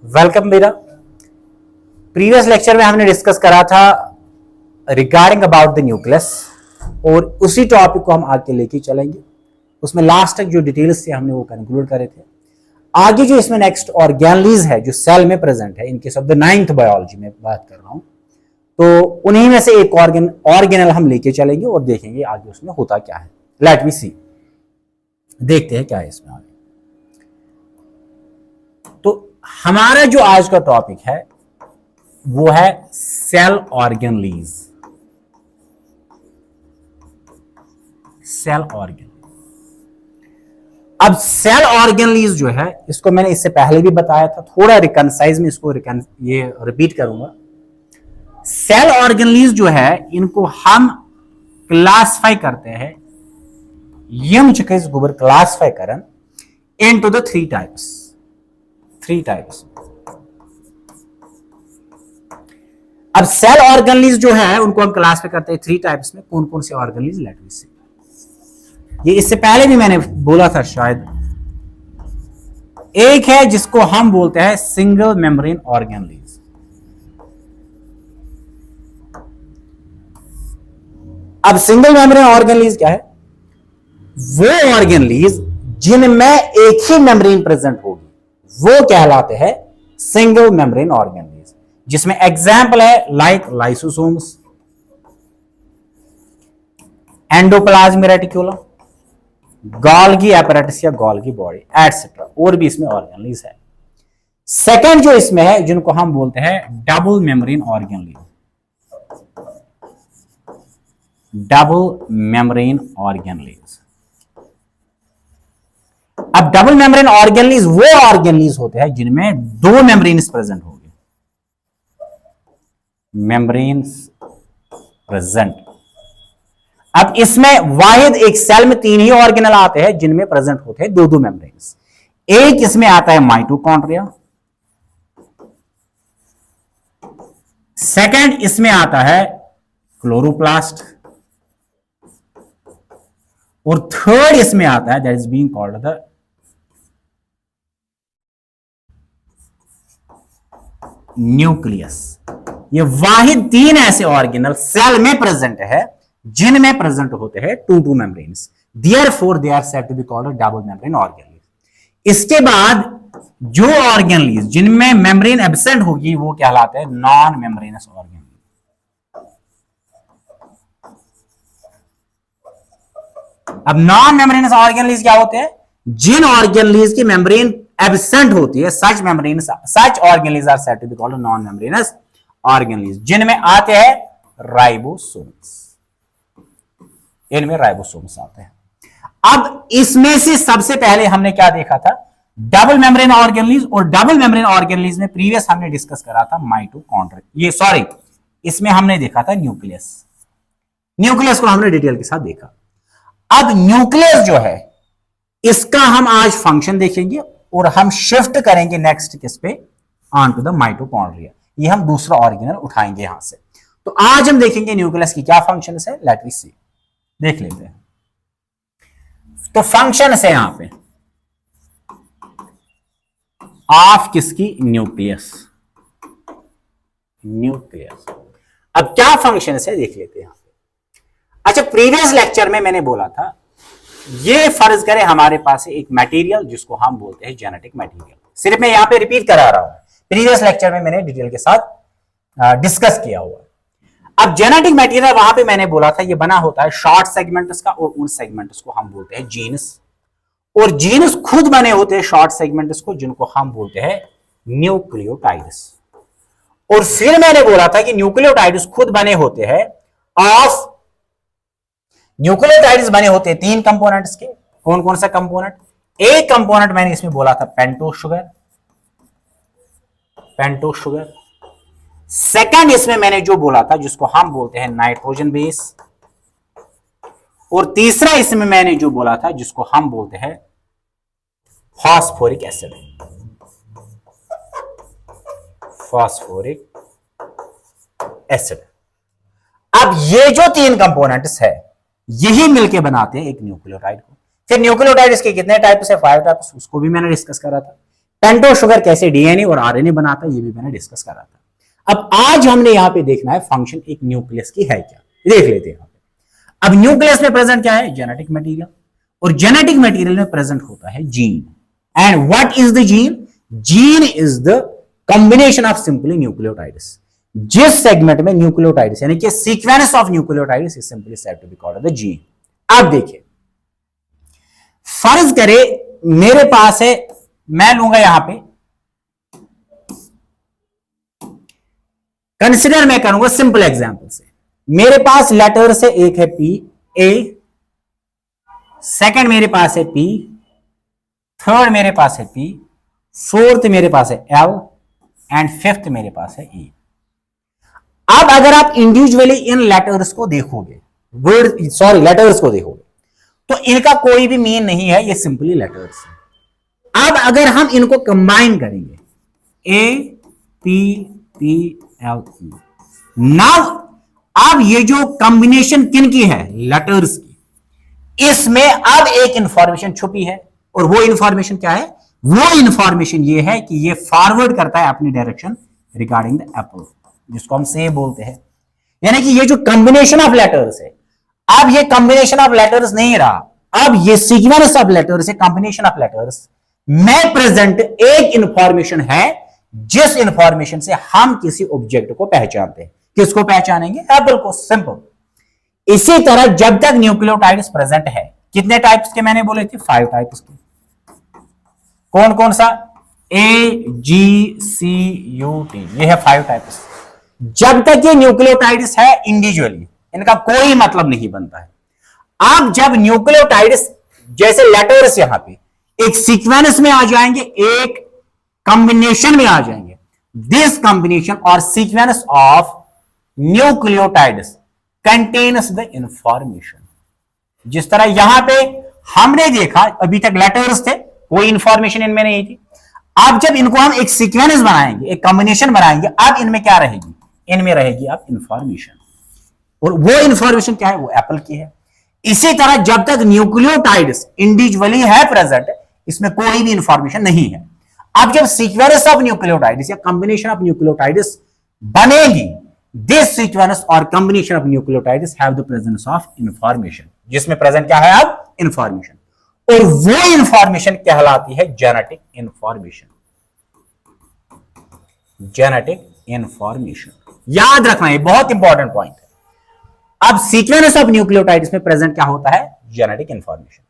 Welcome बेटा। Previous lecture में हमने डिस्कस करा था रिगार्डिंग अबाउट द न्यूक्लियस और उसी टॉपिक को हम आगे लेके चलेंगे। उसमें लास्ट तक जो डिटेल्स थे हमने वो कंक्लूड करे थे। आगे जो इसमें नेक्स्ट ऑर्गेनलीज है जो सेल में प्रेजेंट है, इनके सब द 9th बायोलॉजी में बात कर रहा हूं, तो उन्हीं में से एक ऑर्गेनल हम लेके चलेंगे और देखेंगे आगे उसमें होता क्या है। लेट मी सी, देखते हैं क्या है इसमें आगे। तो हमारा जो आज का टॉपिक है वो है सेल ऑर्गेनलीज। सेल ऑर्गेन अब सेल ऑर्गेनलीज जो है, इसको मैंने इससे पहले भी बताया था, थोड़ा रिकनसाइज में इसको ये रिपीट करूंगा। सेल ऑर्गेनलीज जो है इनको हम क्लासिफाई करते हैं, यम चिकिस गुबर क्लासिफाई करन इनटू द थ्री टाइप्स। अब सेल ऑर्गेनलीज जो है उनको हम क्लासिफाई करते हैं थ्री टाइप्स में। कौन कौन से ऑर्गेनलीज, लेट मी सी। ये इससे पहले भी मैंने बोला था शायद। एक है जिसको हम बोलते हैं सिंगल मेम्ब्रेन ऑर्गेनलीज। अब सिंगल मेम्ब्रेन ऑर्गेनलीज क्या है? वो ऑर्गेनलीज जिनमें एक ही मेम्ब्रेन प्रेजेंट होगी वो कहलाते हैं सिंगल मेम्ब्रेन ऑर्गेनलीज, जिसमें एग्जाम्पल है like lysosomes, endoplasmic reticulum, Golgi apparatus या गोल्गी बॉडी एटसेट्रा, और भी इसमें ऑर्गेनलीज है। सेकंड जो इसमें है जिनको हम बोलते हैं double membrane organelles. Double membrane organelles. अब डबल मेम्ब्रेन ऑर्गेनलीज वो ऑर्गेनलीज होते हैं जिनमें दो मेम्ब्रेन्स प्रेजेंट होंगे। Membranes present. अब इसमें वाहिद एक सेल में तीन ही ऑर्गेनल आते हैं जिनमें प्रेजेंट होते हैं दो दो मेम्ब्रेन्स। एक इसमें आता है माइटोकॉन्ड्रिया, सेकंड इसमें आता है क्लोरोप्लास्ट, और थर्ड इसमें आता है that is being called the nucleus. ये वाहिद तीन ऐसे ऑर्गेनल सेल में प्रेजेंट है जिनमें प्रेजेंट होते हैं two two membranes, therefore they are said to be called double membrane organelles. इसके बाद जो ऑर्गेनलीज जिनमें मेम्ब्रेन एब्सेंट होगी वो कहलाते हैं नॉन मेम्ब्रेनस ऑर्गेनलीज। अब नॉन मेम्ब्रेनस ऑर्गेनलीज क्या होते हैं? जिन ऑर्गेनलीज की मेम्ब्रेन एब्सेंट होती है, such organelles are said to be called non membranous organelles, जिनमें आते हैं राइबोसोम्स। इनमें राइबोसोम्स आते हैं। अब इसमें से सबसे पहले हमने क्या देखा था? Double membrane organelles. और डबल मेम्ब्रेन ऑर्गेनलीज में प्रीवियस हमने डिस्कस करा था माइटोकॉन्ड्रिया, इसमें हमने देखा था न्यूक्लियस। न्यूक्लियस को हमने डिटेल के साथ देखा। अब न्यूक्लियस जो है इसका हम आज फंक्शन देखेंगे और हम शिफ्ट करेंगे नेक्स्ट किस पे? On to the mitochondria. ये हम दूसरा ऑर्गेनल उठाएंगे यहां से। तो आज हम देखेंगे न्यूक्लियस की क्या फंक्शन है। लेट मी सी, देख लेते हैं। तो फंक्शन है यहां पे ऑफ किसकी? न्यूक्लियस। अब क्या फंक्शन है देख लेते हैं। अच्छा, प्रीवियस लेक्चर में मैंने बोला था, ये फर्ज करें हमारे पास है एक मटेरियल जिसको हम बोलते हैं जेनेटिक मटेरियल। सिर्फ मैं यहां पे रिपीट करा रहा हूं, प्रीवियस लेक्चर में मैंने डिटेल के साथ डिस्कस किया हुआ। अब जेनेटिक मटेरियल वहां पे मैंने बोला था ये बना होता है शॉर्ट सेगमेंट्स का, और उन सेगमेंट्स को हम बोलते हैं जीनस, और जीनस खुद बने होते हैं शॉर्ट सेगमेंट्स को, जिनको हम बोलते हैं न्यूक्लियोटाइड्स। और फिर मैंने बोला था कि न्यूक्लियोटाइड्स खुद बने होते हैं ऑफ न्यूक्लियोटाइड्स बने होते हैं तीन कंपोनेंट्स के। कौन कौन सा कंपोनेंट? एक कंपोनेंट मैंने इसमें बोला था पेंटोस शुगर। सेकंड इसमें मैंने जो बोला था जिसको हम बोलते हैं नाइट्रोजन बेस, और तीसरा इसमें मैंने जो बोला था जिसको हम बोलते हैं फॉस्फोरिक एसिड। अब ये जो तीन कंपोनेंट्स है यही मिलके बनाते हैं एक न्यूक्लियोटाइड को। फिर न्यूक्लियोटाइड इसके कितने टाइप्स है? 5 टाइप्स, उसको भी मैंने डिस्कस करा था। पेंटोज शुगर कैसे डीएनए और आरएनए बनाता है ये भी मैंने डिस्कस करा था। अब आज हमने यहां पे देखना है फंक्शन एक न्यूक्लियस की है क्या, देख लेते हैं। अब न्यूक्लियस में प्रेजेंट क्या है, जेनेटिक मटेरियल, और जेनेटिक मटेरियल में प्रेजेंट होता है gene. And what is the gene? Gene is the combination of simply nucleotides. जिस सेगमेंट में न्यूक्लियोटाइड्स यानी कि sequence of nucleotides is simply said to be called the gene. अब देखिए, फर्ज करें मेरे पास है, मैं लूंगा यहां पे, कंसिडर मैं करूंगा सिंपल एग्जांपल से। मेरे पास लेटर से एक है पी ए, सेकंड मेरे पास है पी, थर्ड मेरे पास है पी, फोर्थ मेरे पास है एल एंड फिफ्थ मेरे पास है ई। अब अगर आप इंडिविजुअली इन लेटर्स को देखोगे, लेटर्स को देखोगे तो इनका कोई भी मीन नहीं है, ये सिंपली लेटर्स है। अब अगर हम इनको कंबाइन करेंगे, A P P L E, now अब ये जो कॉम्बिनेशन किन की है, लेटर्स की, इसमें अब एक इंफॉर्मेशन छुपी है, और वो इंफॉर्मेशन क्या है? वो इंफॉर्मेशन ये है कि ये फॉरवर्ड करता है अपनी डायरेक्शन रिगार्डिंग द एप्पल, जिसको हम से बोलते हैं। यानी कि ये जो कॉम्बिनेशन ऑफ लेटर्स है, अब ये कॉम्बिनेशन ऑफ लेटर्स नहीं रहा, अब ये सीक्वेंस ऑफ लेटर्स है, कॉम्बिनेशन ऑफ लेटर्स में प्रेजेंट एक इंफॉर्मेशन है, जिस इंफॉर्मेशन से हम किसी ऑब्जेक्ट को पहचानते हैं। किसको पहचानेंगे? एप्पल को, सिंपल। इसी तरह जब तक न्यूक्लियोटाइड्स प्रेजेंट है, कितने टाइप्स के मैंने बोले थे? 5 टाइप्स के। कौन कौन सा? ए जी सी यू टी, ये है 5 टाइप्स। जब तक ये न्यूक्लियोटाइड्स है इंडिविजुअली, इनका कोई मतलब नहीं बनता है। अब जब न्यूक्लियोटाइड्स जैसे लेटर्स यहां पे एक सीक्वेंस में आ जाएंगे, एक कॉम्बिनेशन में आ जाएंगे, दिस कॉम्बिनेशन और sequence of nucleotides contains the information. जिस तरह यहां पे हमने देखा, अभी तक लेटर्स थे, कोई इंफॉर्मेशन इनमें नहीं थी। अब जब इनको हम एक सीक्वेंस बनाएंगे, एक कॉम्बिनेशन बनाएंगे, अब इनमें क्या रहेगी? इनमें रहेगी अब इंफॉर्मेशन, और वो इंफॉर्मेशन क्या है? वो एप्पल की है। इसी तरह जब तक न्यूक्लियोटाइड्स इंडिविजुअली है प्रेजेंट, इसमें कोई भी इंफॉर्मेशन नहीं है। अब जब सीक्वेंस ऑफ न्यूक्लियोटाइड्स या कॉम्बिनेशन ऑफ न्यूक्लियोटाइड्स बनेगी, दिस सीक्वेंस और combination of nucleotides have the presence of information, जिसमें प्रेजेंट क्या है? अब इंफॉर्मेशन, और वो इंफॉर्मेशन कहलाती है जेनेटिक इंफॉर्मेशन। जेनेटिक इंफॉर्मेशन याद रखना, ये बहुत इंपॉर्टेंट पॉइंट है। अब सीक्वेंस ऑफ न्यूक्लियोटाइड्स में प्रेजेंट क्या होता है? Genetic information.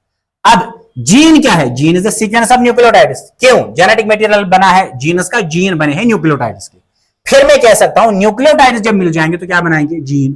अब जीन क्या है? Gene is the sequence of nucleotides. क्यों? जेनेटिक मटेरियल बना है जीनस का, जीन बने हैं न्यूक्लियोटाइड्स के। फिर मैं कह सकता हूं न्यूक्लियोटाइड्स जब मिल जाएंगे तो क्या बनाएंगे? जीन।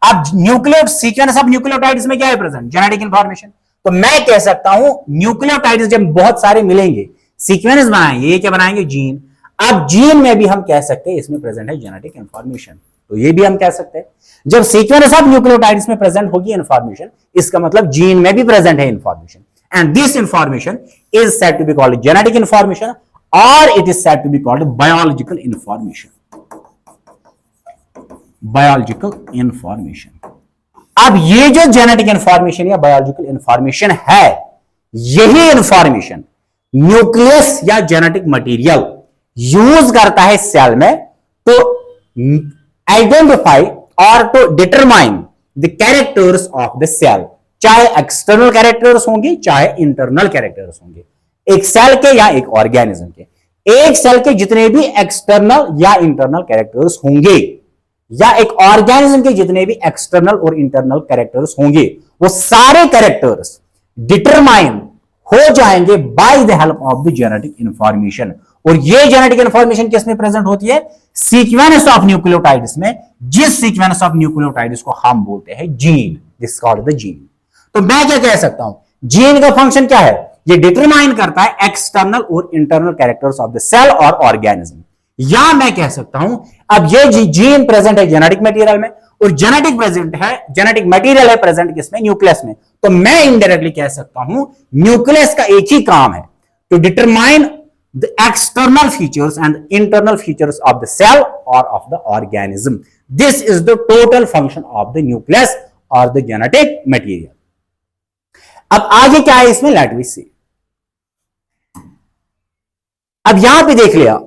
अब न्यूक्लियो सीक्वेंस ऑफ न्यूक्लियोटाइड्स में क्या है प्रेजेंट? Genetic information. तो मैं कह सकता हूं न्यूक्लियोटाइड्स जब बहुत सारे मिलेंगे, सीक्वेंस बनाएंगे, ये क्या बनाएंगे? जीन। अब जीन में भी हम कह सकते हैं इसमें प्रेजेंट है जेनेटिक इंफॉर्मेशन, तो ये भी हम कह सकते हैं जब सीक्वेंस ऑफ न्यूक्लियोटाइड्स में प्रेजेंट होगी इंफॉर्मेशन, इसका मतलब जीन में भी प्रेजेंट है information, and this information is said to be called genetic information, और it is said to be called biological information. Biological information. अब ये जो जेनेटिक इंफॉर्मेशन या बायोलॉजिकल इंफॉर्मेशन है, यही इंफॉर्मेशन न्यूक्लियस या जेनेटिक मटेरियल यूज करता है सेल में टू आइडेंटिफाई और to determine the characters of the cell, चाहे एक्सटर्नल कैरेक्टर्स होंगे चाहे इंटरनल कैरेक्टर्स होंगे, एक सेल के या एक ऑर्गेनिज्म के। एक सेल के जितने भी एक्सटर्नल या इंटरनल कैरेक्टर्स होंगे, या एक ऑर्गेनिज्म के जितने भी एक्सटर्नल और इंटरनल कैरेक्टर्स होंगे, वो सारे कैरेक्टर्स डिटरमाइन हो जाएंगे by the help of the genetic information. और ये जेनेटिक इंफॉर्मेशन किस में प्रेजेंट होती है? सीक्वेंस ऑफ न्यूक्लियोटाइड्स में, जिस सीक्वेंस ऑफ न्यूक्लियोटाइड्स को हम बोलते हैं gene, this called the gene. तो मैं क्या कह सकता हूं? जीन का फंक्शन क्या है? ये डिटरमाइन करता है एक्सटर्नल और internal characters of the cell और ऑर्गेनिज्म। या मैं कह सकता हूं अब ये जीन प्रेजेंट है जेनेटिक मटेरियल में, और जेनेटिक प्रेजेंट है, जेनेटिक मटेरियल है प्रेजेंट किसमें? न्यूक्लियस में। तो मैं इनडायरेक्टली कह सकता हूं न्यूक्लियस का एक ही काम है, to determine the external features and internal features of the cell और of the organism. This is the total function of the nucleus और द जेनेटिक मटेरियल। अब आगे क्या है इसमें? Let we see. अब यहां पे देख लिया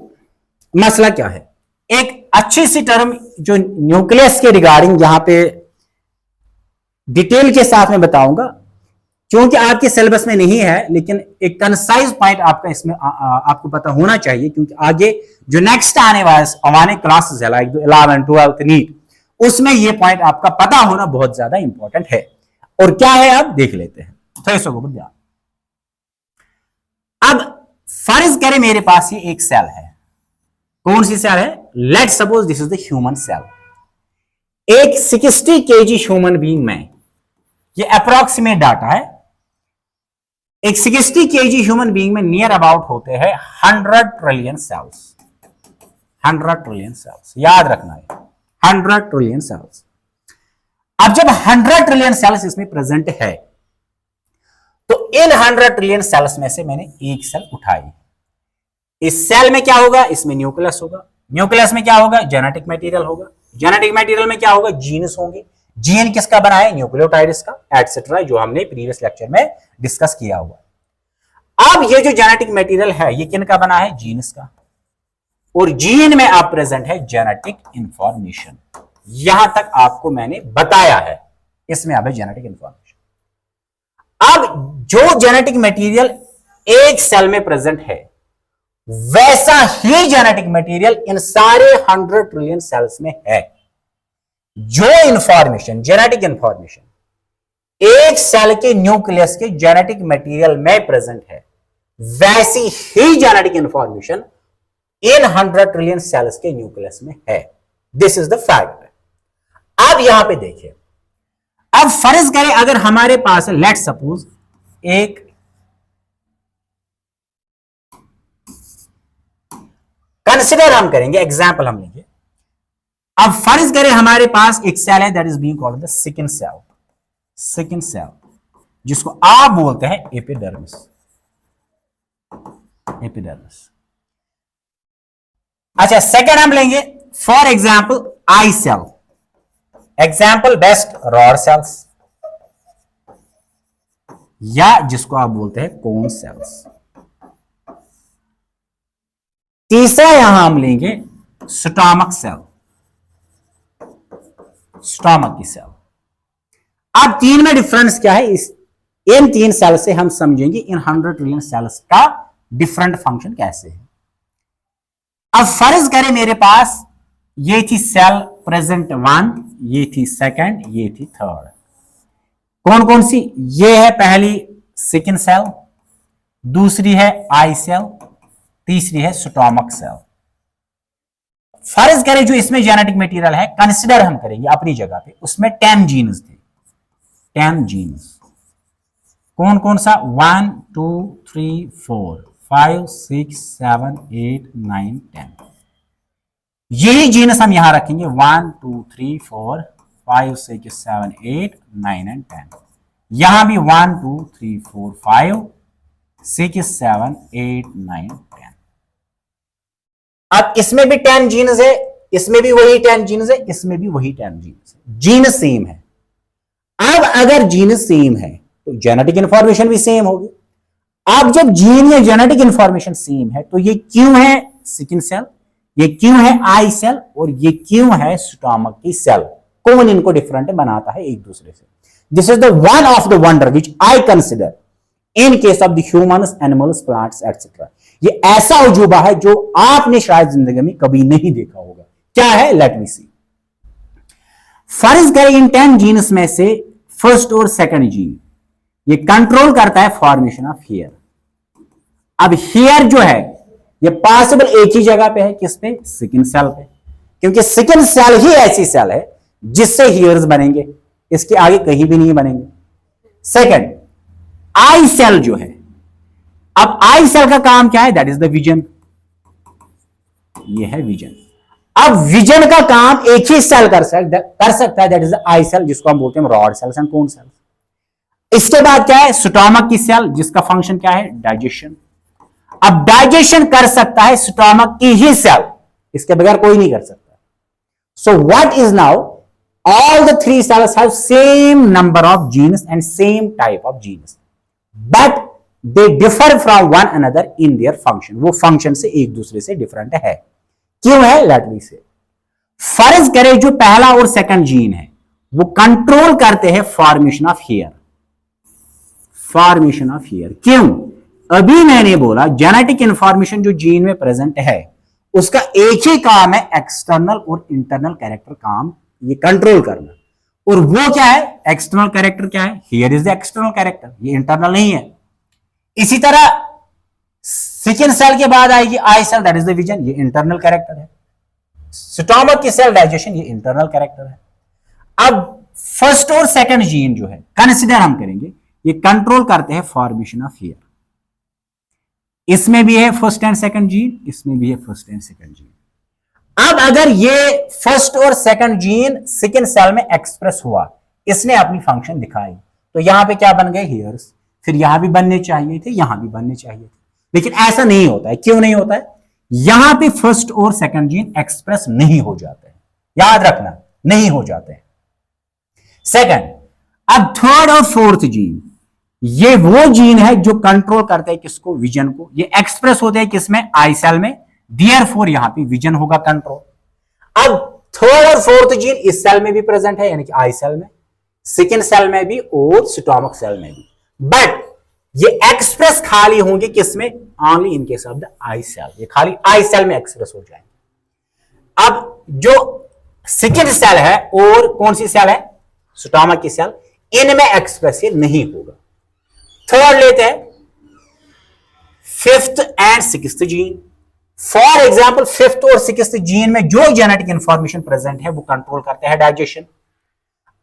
मसला क्या है। एक अच्छी सी टर्म जो न्यूक्लियस के रिगार्डिंग यहां पे डिटेल के साथ में बताऊंगा, क्योंकि आपके सिलेबस में नहीं है, लेकिन एक कंसाइज पॉइंट आपका इसमें आपको पता होना चाहिए, क्योंकि आगे जो नेक्स्ट आने क्लासेस है लाइक 11 12 नीट, उसमें ये पॉइंट आपका पता होना बहुत ज्यादा इंपॉर्टेंट है। और क्या है अब देख लेते हैं। ध्यान। अब फर्ज करें मेरे पास ये एक सेल है। कौन सी सेल है? Let suppose this is the human cell. एक 60 kg ह्यूमन बीइंग में, ये अप्रोक्सीमेट डाटा है, एक 60 kg ह्यूमन बीइंग में नियर अबाउट होते हैं 100 ट्रिलियन सेल्स। 100 ट्रिलियन सेल्स याद रखना है, 100 ट्रिलियन सेल्स। अब जब 100 ट्रिलियन सेल्स इसमें प्रेजेंट है, तो इन 100 ट्रिलियन सेल्स में से मैंने एक सेल उठाई। इस सेल में क्या होगा? इसमें न्यूक्लियस होगा। न्यूक्लियस में क्या होगा? जेनेटिक मटेरियल होगा। जेनेटिक मटेरियल में क्या होगा? जीन्स होंगे। जीन किसका बना है? न्यूक्लियोटाइड्स का, एटसेट्रा, जो हमने प्रीवियस लेक्चर में डिस्कस किया हुआ। अब ये जो जेनेटिक मटेरियल है, ये किन का बना है? जीन्स का। और जीन में आप प्रेजेंट है जेनेटिक इंफॉर्मेशन। यहां तक आपको मैंने बताया है, इसमें अब है जेनेटिक इंफॉर्मेशन। अब जो जेनेटिक मटेरियल एक सेल में प्रेजेंट है, वैसा ही जेनेटिक मटेरियल इन सारे 100 ट्रिलियन सेल्स में है। जो इंफॉर्मेशन, जेनेटिक इंफॉर्मेशन एक सेल के न्यूक्लियस के जेनेटिक मटेरियल में प्रेजेंट है, वैसी ही जेनेटिक इंफॉर्मेशन इन 100 ट्रिलियन सेल्स के न्यूक्लियस में है। This is the fact. अब यहां पे देखिए, अब फर्ज करें अगर हमारे पास है, लेट सपोज एक कंसिडर हम करेंगे, एग्जाम्पल हम लेंगे। अब फर्ज करें हमारे पास एक सेल है, that is being called the skin cell. Skin cell, जिसको आप बोलते हैं एपिडर्मिस। एपिडर्मिस। अच्छा, सेकंड हम लेंगे for example eye cell. Example best rod cells, या जिसको आप बोलते हैं कोन सेल्स। तीसरा यहां हम लेंगे स्टोमक सेल। स्टोमक की सेल। अब तीन में डिफरेंस क्या है? इन तीन सेल से हम समझेंगे इन 100 ट्रिलियन सेल्स का डिफरेंट फंक्शन कैसे है। अब फर्ज करें मेरे पास ये थी सेल प्रेजेंट 1, ये थी सेकंड, ये थी थर्ड। कौन कौन सी? ये है पहली सिकिन सेल, दूसरी है आई सेल, तीसरी है स्टोमक सेल। फर्ज करें जो इसमें जेनेटिक मटेरियल है, कंसिडर हम करेंगे अपनी जगह पे, उसमें 10 जीन्स थे। 10 जीन्स। कौन कौन सा? 1 2 3 4 5 6 7 8 9 10। यही जीन्स हम यहां रखेंगे, 1 2 3 4 5 6 7 8 9 एंड 10। यहां भी 1 2 3 4 5 6 7 8 9 10। अब इसमें भी 10 जीन्स है, इसमें भी वही 10 जीन्स है, इसमें भी वही 10 जीन्स है। जीन सेम है। अब अगर जीन सेम है तो जेनेटिक इंफॉर्मेशन भी सेम होगी। अब जब जीन या जेनेटिक इंफॉर्मेशन सेम है, तो ये क्यों है सिकिन सेल, ये क्यों है आई सेल, और ये क्यों है स्टोमक की सेल? कौन इनको डिफरेंट बनाता है एक दूसरे से? This is the one of the wonder which I consider in case of the humans, animals, plants etcetera. ये ऐसा उजूबा है जो आपने शायद जिंदगी में कभी नहीं देखा होगा। क्या है? लेट मी सी। फर्ज करें इन 10 जीन्स में से फर्स्ट और सेकंड जीन ये कंट्रोल करता है फॉर्मेशन ऑफ हेयर। अब हेयर जो है ये पॉसिबल एक ही जगह पे है, किस पे? सिकिन सेल पे, क्योंकि सिकिन सेल ही ऐसी सेल है जिससे हेयर्स बनेंगे, इसके आगे कहीं भी नहीं बनेंगे। सेकंड, आई सेल जो है, अब आई सेल का काम क्या है? That is the vision. ये है विजन। अब विजन का काम एक ही सेल कर सकता है, that is the eye cell, जिसको हम बोलते हैं rod cells and cone cells. इसके बाद क्या है? स्टोमक की सेल, जिसका फंक्शन क्या है? डाइजेशन। अब डाइजेशन कर सकता है स्टोमक की ही सेल, इसके बगैर कोई नहीं कर सकता। So what is now, all the three cells have same number of genes and same type of genes, but they differ from one another in their function, वो फंक्शन से एक दूसरे से डिफरेंट है। क्यों है, लेट मी से। फर्ज करें जो पहला और सेकंड जीन है वो कंट्रोल करते हैं formation of hair, formation of hair. क्यों, अभी मैंने बोला जेनेटिक इंफॉर्मेशन जो जीन में प्रेजेंट है उसका एक ही काम है, एक्सटर्नल और इंटरनल कैरेक्टर काम ये कंट्रोल करना। और वो क्या है, एक्सटर्नल कैरेक्टर क्या है, here is the external character, ये इंटरनल नहीं है। इसी तरह सेकेंड सेल के बाद आएगी eye cell, that is the vision, ये इंटरनल कैरेक्टर है। स्टोमक की सेल डाइजेशन, ये इंटरनल कैरेक्टर है। अब फर्स्ट और सेकंड जीन जो है कंसिडर हम करेंगे, ये कंट्रोल करते हैं फॉर्मेशन ऑफ हेयर। इसमें भी है फर्स्ट एंड सेकंड जीन, इसमें भी है फर्स्ट एंड सेकंड जीन। अब अगर ये फर्स्ट और सेकंड जीन सेकंड सेल में एक्सप्रेस हुआ, इसने अपनी फंक्शन दिखाई, तो यहां पे क्या बन गए, हेयर्स। फिर यहां भी बनने चाहिए थे, यहां भी बनने चाहिए थे, लेकिन ऐसा नहीं होता है। क्यों नहीं होता है, यहां पे फर्स्ट और सेकंड जीन एक्सप्रेस नहीं हो जाते हैं, याद रखना, नहीं हो जाते हैं। सेकंड, अब थर्ड और फोर्थ जीन, ये वो जीन है जो कंट्रोल करते हैं किसको, विजन को। ये एक्सप्रेस होते हैं किसमें, आई सेल में, देयरफॉर यहां पे विजन होगा कंट्रोल। अब थर्ड और फोर्थ जीन इस सेल में भी प्रेजेंट है, यानी कि आई सेल में, सेकेंड सेल में भी और स्टोमक सेल में भी, बट ये एक्सप्रेस खाली होंगे किसमें, only in case of the eye cell, ये खाली आई सेल में एक्सप्रेस हो जाएंगे। अब जो सेकेंड सेल है और कौन सी सेल है, स्टोमक की सेल, इनमें एक्सप्रेस ये नहीं होगा। थर्ड लेते हैं fifth and sixth gene. For example fifth और सिक्स्थ जीन में जो जेनेटिक इंफॉर्मेशन प्रेजेंट है वो कंट्रोल करते हैं डाइजेशन।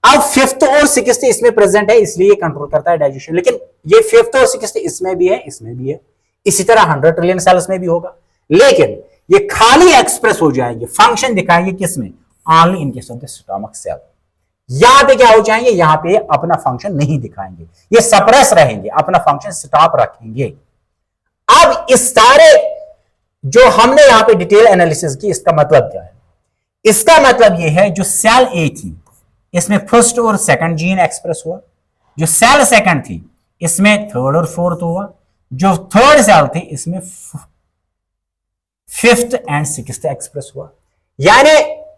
अब फिफ्थ और सिक्स्थ इसमें प्रेजेंट है इसलिए कंट्रोल करता है डाइजेशन, लेकिन ये फिफ्थ और सिक्स्थ इसमें भी है, इसमें भी है, इसी तरह 100 ट्रिलियन सेल्स में भी होगा, लेकिन ये खाली एक्सप्रेस हो जाएंगे, फंक्शन दिखाएंगे किसमें, only in case of the stomach cell. यहां पे क्या हो जाएंगे, यहां पे अपना फंक्शन नहीं दिखाएंगे, ये सप्रेस रहेंगे, अपना फंक्शन स्टॉप रखेंगे। अब इस सारे जो हमने यहां पे डिटेल एनालिसिस की, इसका मतलब क्या है, इसका मतलब यह है जो सेल ए थी इसमें फर्स्ट और सेकंड जीन एक्सप्रेस हुआ, जो सेल सेकंड थी इसमें थर्ड और फोर्थ हुआ, जो थर्ड सेल थी इसमें फिफ्थ एंड सिक्स्थ एक्सप्रेस हुआ, यानी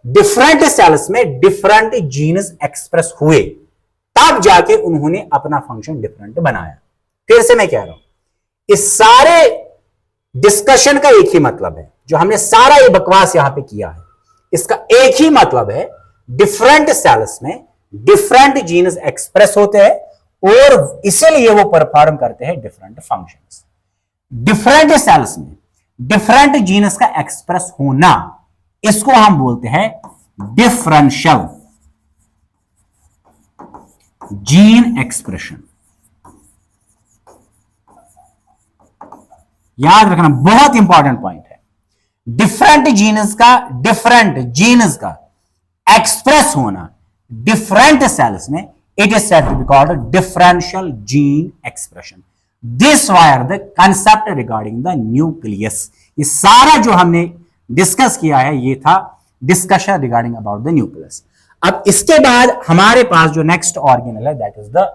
डिफरेंट सेल्स में डिफरेंट जीन्स एक्सप्रेस हुए, तब जाके उन्होंने अपना फंक्शन डिफरेंट बनाया। फिर से मैं कह रहा हूं, इस सारे डिस्कशन का एक ही मतलब है, जो हमने सारा ये बकवास यहां पे किया है, इसका एक ही मतलब है, डिफरेंट सेल्स में डिफरेंट जीन्स एक्सप्रेस होते हैं और इसीलिए वो परफॉर्म करते हैं डिफरेंट फंक्शंस। डिफरेंट सेल्स में डिफरेंट जीन्स का एक्सप्रेस होना, इसको हम बोलते हैं डिफरेंशियल जीन एक्सप्रेशन। याद रखना, बहुत इंपॉर्टेंट पॉइंट है, डिफरेंट जीन्स का एक्सप्रेस होना डिफरेंट सेल्स में, it is said to be called differential gene expression. This were the concept regarding the nucleus. ये सारा जो हमने डिस्कस किया है ये था discussion regarding about the nucleus. अब इसके बाद हमारे पास जो नेक्स्ट ऑर्गेनल है that is the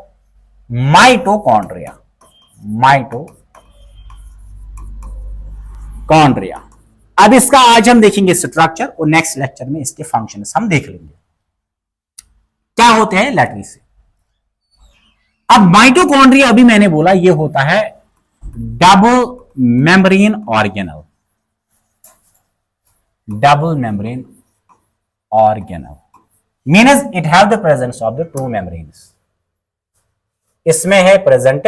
mitochondria. Mitochondria, अब इसका आज हम देखेंगे स्ट्रक्चर और नेक्स्ट लेक्चर में इसके फंक्शंस हम देख लेंगे क्या होते हैं लेट मी से। अब माइटोकॉन्ड्रिया अभी मैंने बोला ये होता है double membrane organelle, double membrane organelle means it have the presence of the two membranes. इसमें है present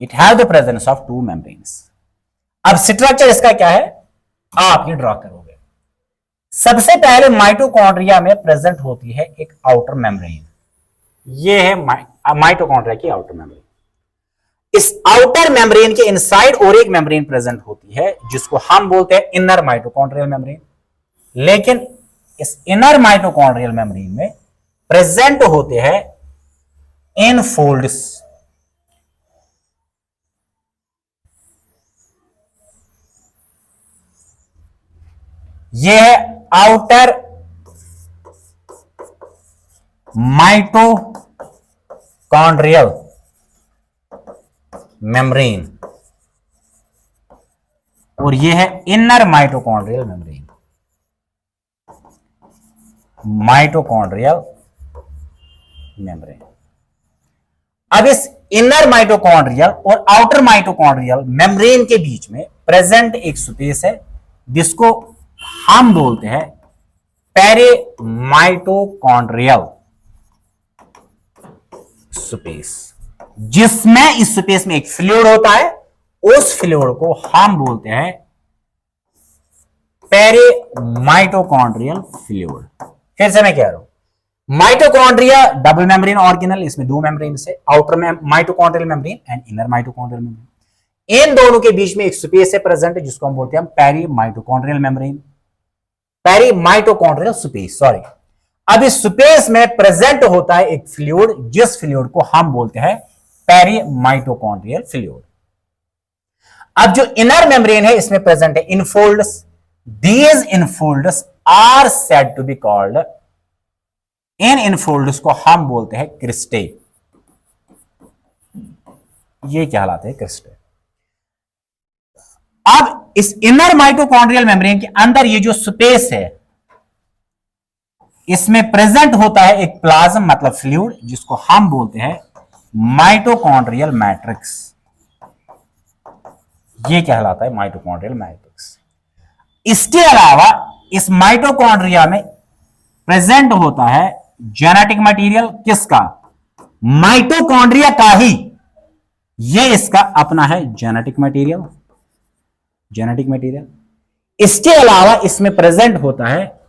it have the presence of to membranes. अब स्ट्रक्चर इसका क्या है आप ये ड्रॉ करोगे। सबसे पहले माइटोकॉन्ड्रिया में प्रेजेंट होती है एक आउटर मेम्ब्रेन, ये है माइटोकॉन्ड्रिया की आउटर मेम्ब्रेन। इस आउटर मेम्ब्रेन के इनसाइड और एक मेम्ब्रेन प्रेजेंट होती है जिसको हम बोलते हैं इनर माइटोकॉन्ड्रियल मेम्ब्रेन। लेकिन इस इनर माइटोकॉन्ड्रियल मेम्ब्रेन में प्रेजेंट होते हैं इनफोल्ड्स, ये है आउटर माइटोकॉन्ड्रियल मेम्ब्रेन और ये है inner mitochondrial membrane. Mitochondrial membrane. अब इस इनर माइटोकॉन्ड्रियल और आउटर माइटोकॉन्ड्रियल मेम्ब्रेन के बीच में प्रेजेंट एक स्पेस है जिसको हम बोलते हैं पेरीमाइटोकॉन्ड्रियल स्पेस, जिसमें इस स्पेस में एक फ्लूइड होता है, उस फ्लूइड को हम बोलते हैं पेरीमाइटोकॉन्ड्रियल फ्लूइड। फिर से मैं कह रहा हूं, माइटोकॉन्ड्रिया डबल मेम्ब्रेन ऑर्गेनल, इसमें दो मेम्ब्रेन से, आउटर में mitochondrial membrane and inner mitochondrial membrane. इन दोनों के बीच में एक स्पेस है प्रेजेंट जिसको हम बोलते हैं पेरीमाइटोकॉन्ड्रियल मेम्ब्रेन, पेरीमाइटोकॉन्ड्रियल स्पेस, सॉरी। अब इस स्पेस में प्रेजेंट होता है एक फ्लूइड, जिस फ्लूइड को हम बोलते हैं पेरीमाइटोकॉन्ड्रियल फ्लूइड। अब जो इनर मेम्ब्रेन है इसमें प्रेजेंट है infolds. These infolds are said to be called, इन इनफोल्ड्स को हम बोलते हैं क्रिस्टे। ये कहलाते हैं क्रिस्टे। अब इस इनर माइटोकॉन्ड्रियल मेम्ब्रेन के अंदर ये जो स्पेस है इसमें प्रेजेंट होता है एक प्लाज्म मतलब फ्लूइड जिसको हम बोलते हैं माइटोकॉन्ड्रियल मैट्रिक्स। ये कहलाता है माइटोकॉन्ड्रियल मैट्रिक्स। इसके अलावा इस माइटोकॉन्ड्रिया में प्रेजेंट होता है जेनेटिक मटेरियल, किसका? माइटोकॉन्ड्रिया का ही। ये इसका अपना है जेनेटिक मटेरियल, जेनेटिक मटेरियल। इसके अलावा इसमें प्रेजेंट होता है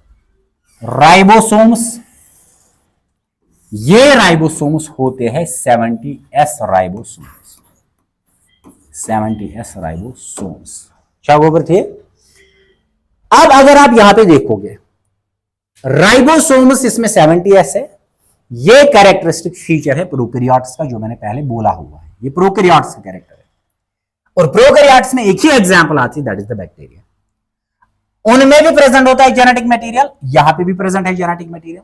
राइबोसोम्स। ये राइबोसोम्स होते हैं 70s राइबोसोम्स, 70s राइबोसोम्स। क्या गोबर थे? अब अगर आप यहां पे देखोगे राइबोसोम्स इसमें 70s है। ये कैरेक्टरिस्टिक फीचर है प्रोकैरियोट्स का जो मैंने पहले बोला हुआ है। ये प्रोकैरियोट्स का कैरेक्टर है और प्रोकैरियोट्स में एक ही एग्जांपल आती है, दैट इज द बैक्टीरिया। उनमें भी प्रेजेंट होता है जेनेटिक मटेरियल, यहां पे भी प्रेजेंट है जेनेटिक मटेरियल।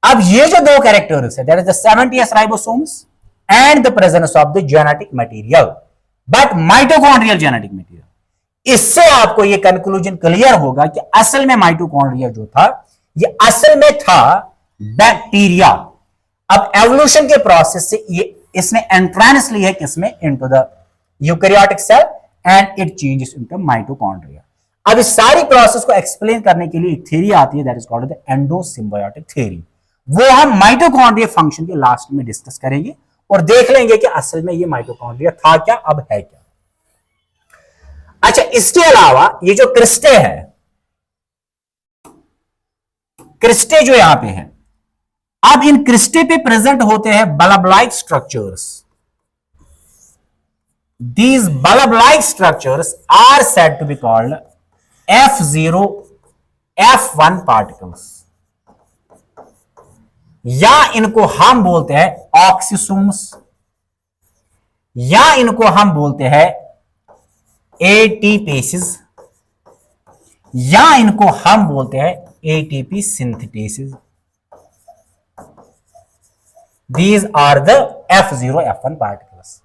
अब ये जो दो कैरेक्टर्स है that is the 70s ribosomes and the presence of the genetic material, but mitochondrial genetic material. इससे आपको ये कंक्लूजन क्लियर होगा कि असल में माइटोकॉन्ड्रिया जो था ये असल में था बैक्टीरिया। अब एवोल्यूशन के प्रोसेस से ये इसने एंट्रेंस ली है किसमें? Into the eukaryotic cell and it changes into mitochondria. अब इस सारी प्रोसेस को एक्सप्लेन करने के लिए एक थ्योरी आती है that is called the endosymbiotic theory. वो हम माइटोकॉन्ड्रिया फंक्शन के लास्ट में डिस्कस करेंगे और देख लेंगे कि असल में ये माइटोकॉन्ड्रिया था क्या, अब है क्या। अच्छा, इसके अलावा ये जो क्रिस्टे है, क्रिस्टे जो यहां पे है, अब इन क्रिस्टे पे प्रेजेंट होते हैं bulb like structures. These bulb like structures are said to be called F0 F1 particles, या इनको हम बोलते हैं ऑक्सीसोम्स, या इनको हम बोलते हैं एटीपेसिस, या इनको हम बोलते हैं ATP synthetase. These are the F0 F1 particles.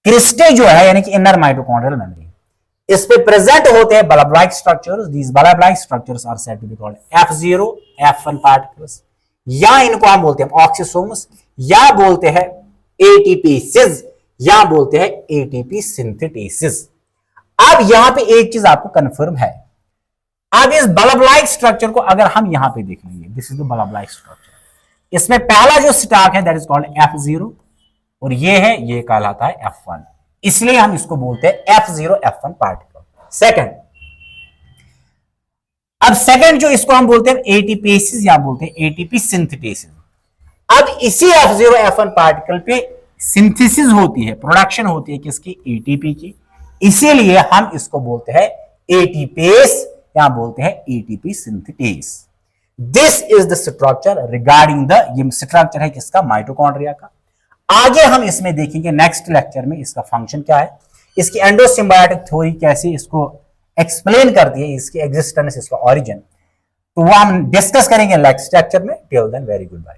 Cristae जो है यानी कि इनर माइटोकॉन्ड्रियल मेम्ब्रेन, इस पे प्रेजेंट होते हैं bulb like structures. These bulb like structures are said to be called F0 F1 particles, या इनको हम बोलते हैं ऑक्सीसोम्स, या बोलते हैं एटीपेसिस, या बोलते हैं एटीपी सिंथेटेसिस। अब यहां पे एक चीज आपको कंफर्म है, अब इस बल्ब लाइक स्ट्रक्चर को अगर हम यहां पे देख लेंगे, this is the bulb like structure. इसमें पहला जो स्टाक है दैट इज कॉल्ड F0 और ये है, ये कहलाता है F1, इसलिए हम इसको बोलते हैं F0 F1 पार्टिकल। सेकंड, अब सेकंड जो इसको हम बोलते हैं एटीपेसिस या बोलते हैं एटीपी सिंथेटेसिस। अब इसी F0 F1 पार्टिकल पे सिंथेसिस होती है, प्रोडक्शन होती है किसकी? एटीपी की, इसीलिए हम इसको बोलते हैं एटीपेस या बोलते हैं ATP synthetase. This is the structure regarding the, ये स्ट्रक्चर है किसका? माइटोकॉन्ड्रिया का। आगे हम इसमें देखेंगे नेक्स्ट लेक्चर में इसका फंक्शन क्या है, इसकी एंडोसिम्बायोटिक थ्योरी कैसे इसको एक्सप्लेन करती है, इसकी एग्जिस्टेंस, इसका ओरिजिन, तो वो हम डिस्कस करेंगे नेक्स्ट लेक्चर में। Till then very good bye.